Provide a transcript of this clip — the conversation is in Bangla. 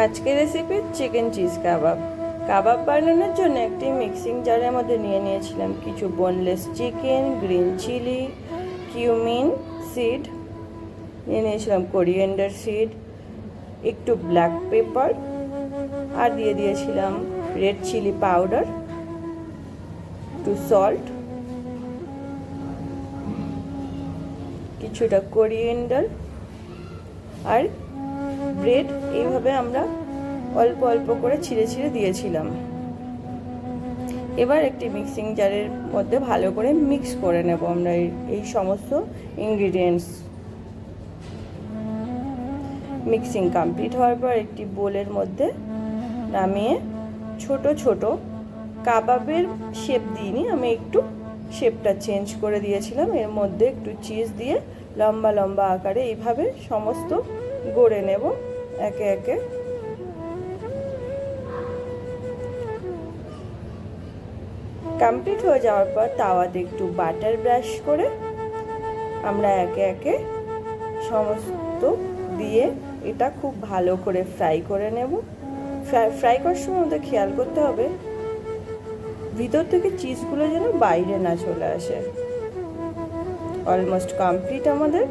আজকের recipe chicken cheese kebab. Kebab বানানোর জন্য একটি মিক্সিং জারের মধ্যে নিয়েছিলাম কিছু boneless chicken, green chilli, cumin seed, নিয়েছিলাম কোরিয়েন্ডার সিড, একটু ব্ল্যাক পেপার, আর দিয়েছিলাম রেড চিলি পাউডার, একটু সল্ট, কিছুটা কোরিয়েন্ডার আর ব্রেড। এইভাবে আমরা অল্প অল্প করে ছিঁড়ে ছিঁড়ে দিয়েছিলাম। এবার একটি মিক্সিং জারের মধ্যে ভালো করে মিক্স করে নেব আমরা এই সমস্ত ইনগ্রিডিয়েন্টস। মিক্সিং কমপ্লিট হওয়ার পর একটি বোলের মধ্যে নামিয়ে ছোট ছোট কাবাবের শেপ দিইনি, আমি একটু শেপটা চেঞ্জ করে দিয়েছিলাম। এর মধ্যে একটু চিজ দিয়ে লম্বা লম্বা আকারে এইভাবে সমস্ত গড়ে নেব একে একে। কমপ্লিট হয়ে যাওয়ার পর তাওয়াতে একটু বাটার ব্রাশ করে আমরা একে একে সমস্ত দিয়ে এটা খুব ভালো করে ফ্রাই করে নেব। ফ্রাই করার সময় আমাদের খেয়াল করতে হবে ভিতর থেকে চিজগুলো যেন বাইরে না চলে আসে। অলমোস্ট কমপ্লিট আমাদের।